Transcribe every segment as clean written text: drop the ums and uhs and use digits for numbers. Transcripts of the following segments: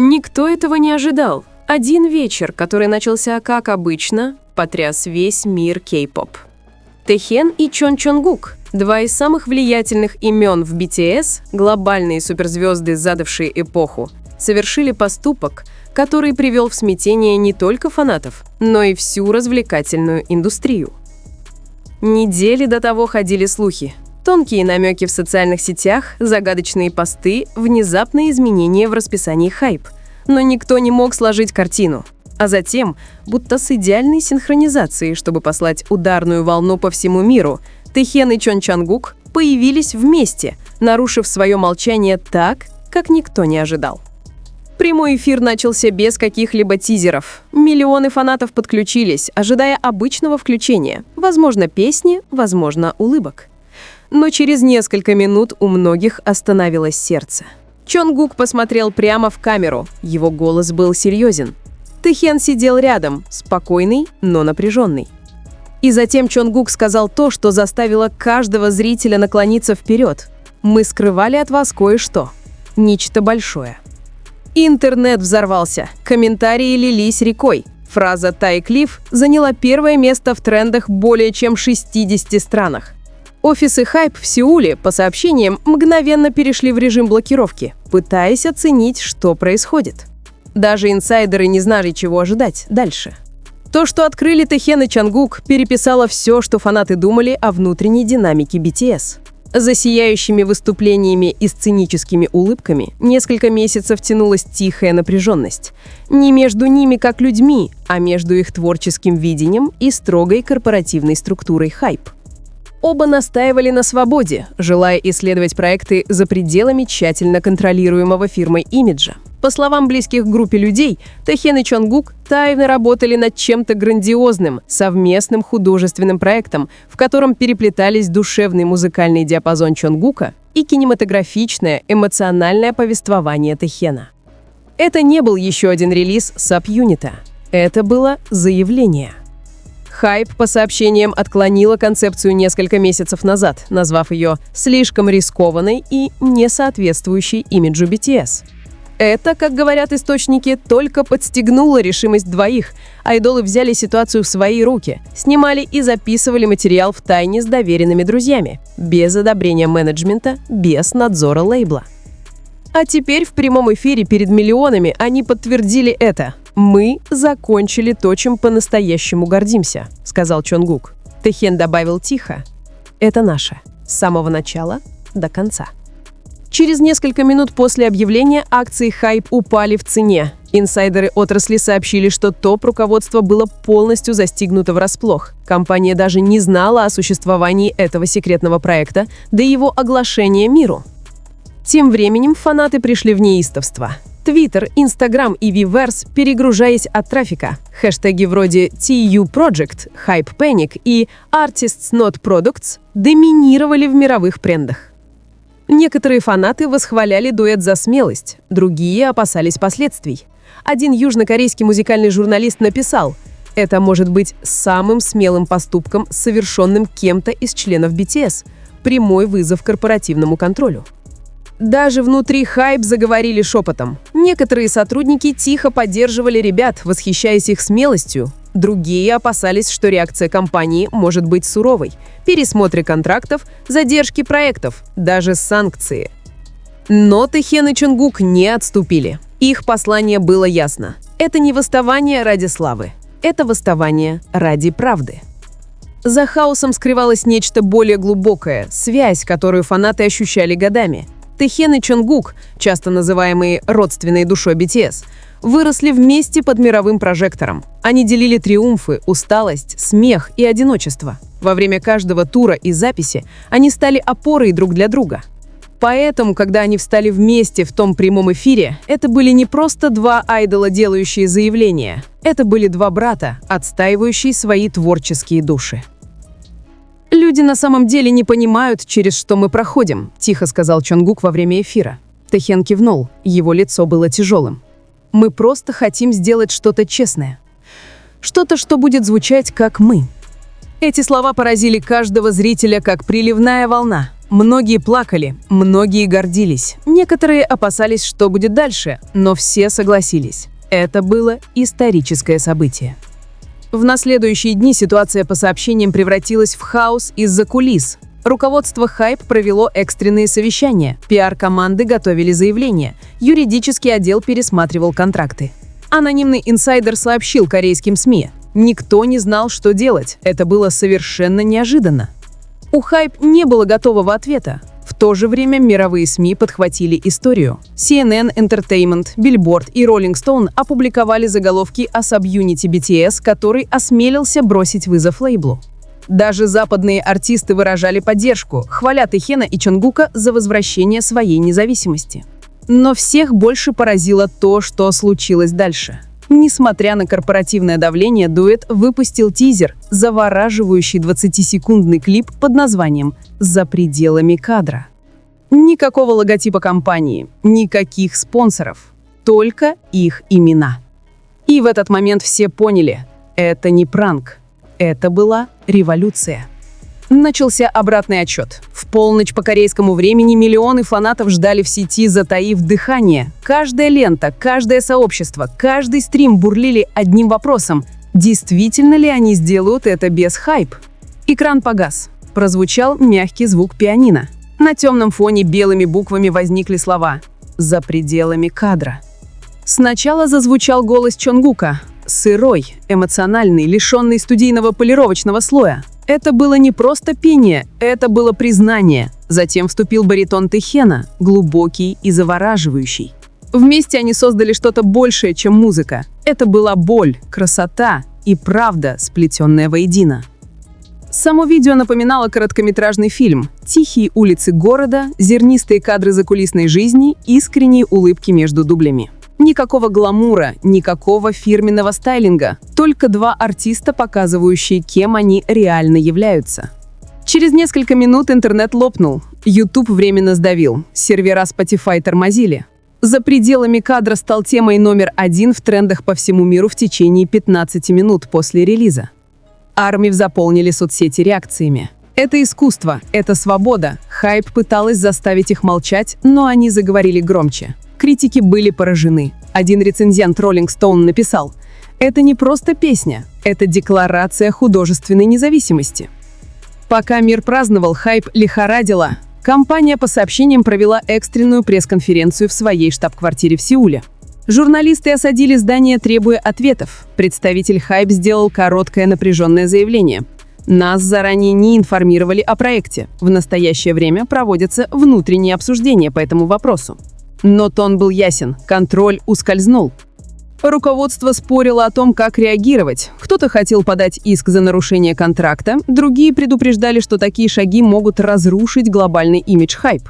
Никто этого не ожидал. Один вечер, который начался как обычно, потряс весь мир кей-поп. Тэхен и Чон Чонгук, два из самых влиятельных имен в BTS, глобальные суперзвезды, задавшие эпоху, совершили поступок, который привел в смятение не только фанатов, но и всю развлекательную индустрию. Недели до того ходили слухи. Тонкие намеки в социальных сетях, загадочные посты, внезапные изменения в расписании хайп. Но никто не мог сложить картину. А затем, будто с идеальной синхронизацией, чтобы послать ударную волну по всему миру, Тэхен и Чон Чонгук появились вместе, нарушив свое молчание так, как никто не ожидал. Прямой эфир начался без каких-либо тизеров. Миллионы фанатов подключились, ожидая обычного включения. Возможно, песни, возможно, улыбок. Но через несколько минут у многих остановилось сердце. Чонгук посмотрел прямо в камеру. Его голос был серьезен. Тэхен сидел рядом, спокойный, но напряженный. И затем Чонгук сказал то, что заставило каждого зрителя наклониться вперед. «Мы скрывали от вас кое-что. Нечто большое». Интернет взорвался, комментарии лились рекой. Фраза «Тай Клифф» заняла первое место в трендах более чем в 60 странах. Офисы хайп в Сеуле, по сообщениям, мгновенно перешли в режим блокировки, пытаясь оценить, что происходит. Даже инсайдеры не знали, чего ожидать дальше. То, что открыли Тэхен и Чонгук, переписало все, что фанаты думали о внутренней динамике BTS. За сияющими выступлениями и сценическими улыбками несколько месяцев тянулась тихая напряженность. Не между ними как людьми, а между их творческим видением и строгой корпоративной структурой хайп. Оба настаивали на свободе, желая исследовать проекты за пределами тщательно контролируемого фирмой имиджа. По словам близких к группе людей, Тэхен и Чонгук тайно работали над чем-то грандиозным, совместным художественным проектом, в котором переплетались душевный музыкальный диапазон Чонгука и кинематографичное, эмоциональное повествование Тэхена. Это не был еще один релиз саб-юнита. Это было заявление. Хайп, по сообщениям, отклонила концепцию несколько месяцев назад, назвав ее слишком рискованной и не соответствующей имиджу BTS. Это, как говорят источники, только подстегнуло решимость двоих. Айдолы взяли ситуацию в свои руки, снимали и записывали материал втайне с доверенными друзьями, без одобрения менеджмента, без надзора лейбла. А теперь в прямом эфире перед миллионами они подтвердили это. «Мы закончили то, чем по-настоящему гордимся», — сказал Чонгук. Тэхен добавил тихо: «Это наше. С самого начала до конца». Через несколько минут после объявления акции хайп упали в цене. Инсайдеры отрасли сообщили, что топ-руководство было полностью застигнуто врасплох. Компания даже не знала о существовании этого секретного проекта до его оглашения миру. Тем временем фанаты пришли в неистовство. Твиттер, Инстаграм и Weverse, перегружаясь от трафика. Хэштеги вроде TU Project, Hype Panic и Artists Not Products доминировали в мировых трендах. Некоторые фанаты восхваляли дуэт за смелость, другие опасались последствий. Один южнокорейский музыкальный журналист написал: «Это может быть самым смелым поступком, совершенным кем-то из членов BTS. Прямой вызов корпоративному контролю». Даже внутри хайп заговорили шепотом. Некоторые сотрудники тихо поддерживали ребят, восхищаясь их смелостью. Другие опасались, что реакция компании может быть суровой. Пересмотры контрактов, задержки проектов, даже санкции. Но Тэхен и Чонгук не отступили. Их послание было ясно. Это не восставание ради славы. Это восставание ради правды. За хаосом скрывалось нечто более глубокое – связь, которую фанаты ощущали годами. Тэхен и Чонгук, часто называемые родственной душой BTS, выросли вместе под мировым прожектором. Они делили триумфы, усталость, смех и одиночество. Во время каждого тура и записи они стали опорой друг для друга. Поэтому, когда они встали вместе в том прямом эфире, это были не просто два айдола, делающие заявления. Это были два брата, отстаивающие свои творческие души. «Люди на самом деле не понимают, через что мы проходим», – тихо сказал Чонгук во время эфира. Тэхен кивнул, его лицо было тяжелым. «Мы просто хотим сделать что-то честное. Что-то, что будет звучать как мы». Эти слова поразили каждого зрителя как приливная волна. Многие плакали, многие гордились, некоторые опасались, что будет дальше, но все согласились. Это было историческое событие. В следующие дни ситуация по сообщениям превратилась в хаос из-за кулис. Руководство Hype провело экстренные совещания, пиар-команды готовили заявления, юридический отдел пересматривал контракты. Анонимный инсайдер сообщил корейским СМИ: никто не знал, что делать, это было совершенно неожиданно. У Hype не было готового ответа. В то же время мировые СМИ подхватили историю. CNN Entertainment, Billboard и Rolling Stone опубликовали заголовки о саб-юните BTS, который осмелился бросить вызов лейблу. Даже западные артисты выражали поддержку, хваля Тэхена и Чонгука за возвращение своей независимости. Но всех больше поразило то, что случилось дальше. Несмотря на корпоративное давление, дуэт выпустил тизер, завораживающий 20-секундный клип под названием «За пределами кадра». Никакого логотипа компании, никаких спонсоров, только их имена. И в этот момент все поняли – это не пранк, это была революция. Начался обратный отчет. В полночь по корейскому времени миллионы фанатов ждали в сети, затаив дыхание. Каждая лента, каждое сообщество, каждый стрим бурлили одним вопросом: действительно ли они сделают это без Hype? Экран погас. Прозвучал мягкий звук пианино. На темном фоне белыми буквами возникли слова «За пределами кадра». Сначала зазвучал голос Чонгука, сырой, эмоциональный, лишенный студийного полировочного слоя. Это было не просто пение, это было признание. Затем вступил баритон Тэхена, глубокий и завораживающий. Вместе они создали что-то большее, чем музыка. Это была боль, красота и правда, сплетенная воедино. Само видео напоминало короткометражный фильм. Тихие улицы города, зернистые кадры закулисной жизни, искренние улыбки между дублями. Никакого гламура, никакого фирменного стайлинга, только два артиста, показывающие, кем они реально являются. Через несколько минут интернет лопнул, YouTube временно сдавил, сервера Spotify тормозили. «За пределами кадра» стал темой номер 1 в трендах по всему миру в течение 15 минут после релиза. Армии заполнили соцсети реакциями. Это искусство, это свобода. Hype пыталась заставить их молчать, но они заговорили громче. Критики были поражены. Один рецензент Rolling Stone написал: «Это не просто песня, это декларация художественной независимости». Пока мир праздновал, Hype лихорадила. Компания по сообщениям провела экстренную пресс-конференцию в своей штаб-квартире в Сеуле. Журналисты осадили здание, требуя ответов. Представитель Hype сделал короткое напряженное заявление: «Нас заранее не информировали о проекте. В настоящее время проводятся внутренние обсуждения по этому вопросу». Но тон был ясен, контроль ускользнул. Руководство спорило о том, как реагировать. Кто-то хотел подать иск за нарушение контракта, другие предупреждали, что такие шаги могут разрушить глобальный имидж Hype.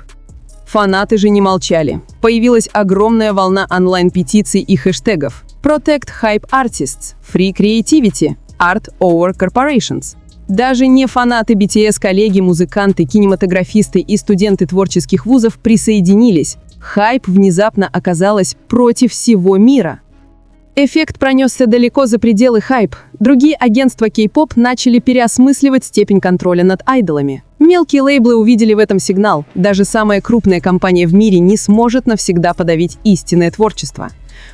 Фанаты же не молчали. Появилась огромная волна онлайн-петиций и хэштегов: «Protect Hype Artists», «Free Creativity», «Art Over Corporations». Даже не фанаты BTS, коллеги, музыканты, кинематографисты и студенты творческих вузов присоединились. Hype внезапно оказалась против всего мира. Эффект пронесся далеко за пределы Hype. Другие агентства кей-поп начали переосмысливать степень контроля над айдолами. Мелкие лейблы увидели в этом сигнал. Даже самая крупная компания в мире не сможет навсегда подавить истинное творчество.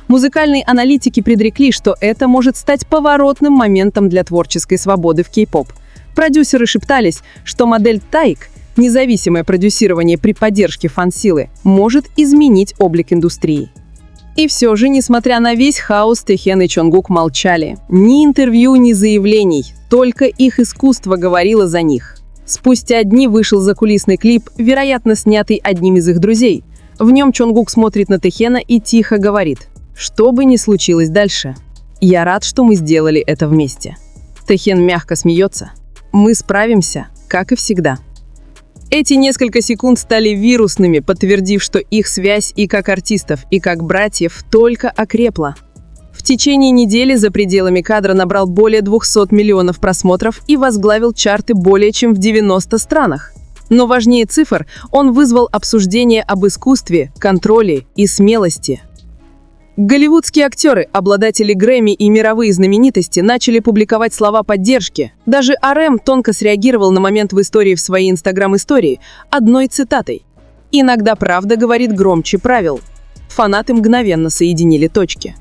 Музыкальные аналитики предрекли, что это может стать поворотным моментом для творческой свободы в кей-поп. Продюсеры шептались, что модель Taik, независимое продюсирование при поддержке фан-силы, может изменить облик индустрии. И все же, несмотря на весь хаос, Тэхен и Чонгук молчали. Ни интервью, ни заявлений, только их искусство говорило за них. Спустя дни вышел закулисный клип, вероятно, снятый одним из их друзей. В нем Чонгук смотрит на Тэхена и тихо говорит: «Что бы ни случилось дальше, я рад, что мы сделали это вместе». Тэхен мягко смеется: «Мы справимся, как и всегда». Эти несколько секунд стали вирусными, подтвердив, что их связь и как артистов, и как братьев только окрепла. В течение недели «За пределами кадра» набрал более 200 миллионов просмотров и возглавил чарты более чем в 90 странах. Но важнее цифр, он вызвал обсуждение об искусстве, контроле и смелости. Голливудские актеры, обладатели Грэмми и мировые знаменитости начали публиковать слова поддержки. Даже RM тонко среагировал на момент в истории в своей инстаграм-истории одной цитатой. «Иногда правда говорит громче правил». Фанаты мгновенно соединили точки.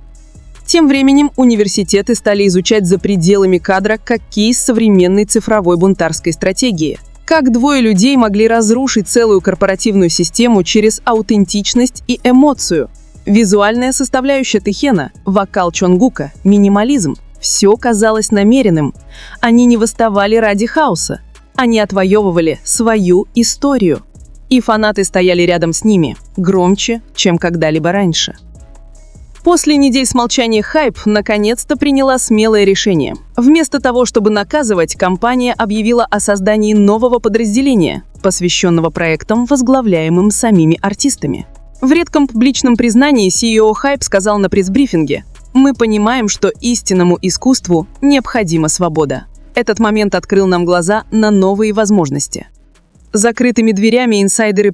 Тем временем университеты стали изучать за пределами кадра как кейс современной цифровой бунтарской стратегии. Как двое людей могли разрушить целую корпоративную систему через аутентичность и эмоцию. Визуальная составляющая Тэхена, вокал Чонгука, минимализм – все казалось намеренным. Они не восставали ради хаоса. Они отвоевывали свою историю. И фанаты стояли рядом с ними, громче, чем когда-либо раньше. После недель с молчания хайп наконец-то приняла смелое решение. Вместо того, чтобы наказывать, компания объявила о создании нового подразделения, посвященного проектам, возглавляемым самими артистами. В редком публичном признании CEO Hype сказал на пресс-брифинге: «Мы понимаем, что истинному искусству необходима свобода. Этот момент открыл нам глаза на новые возможности». Закрытыми дверями инсайдеры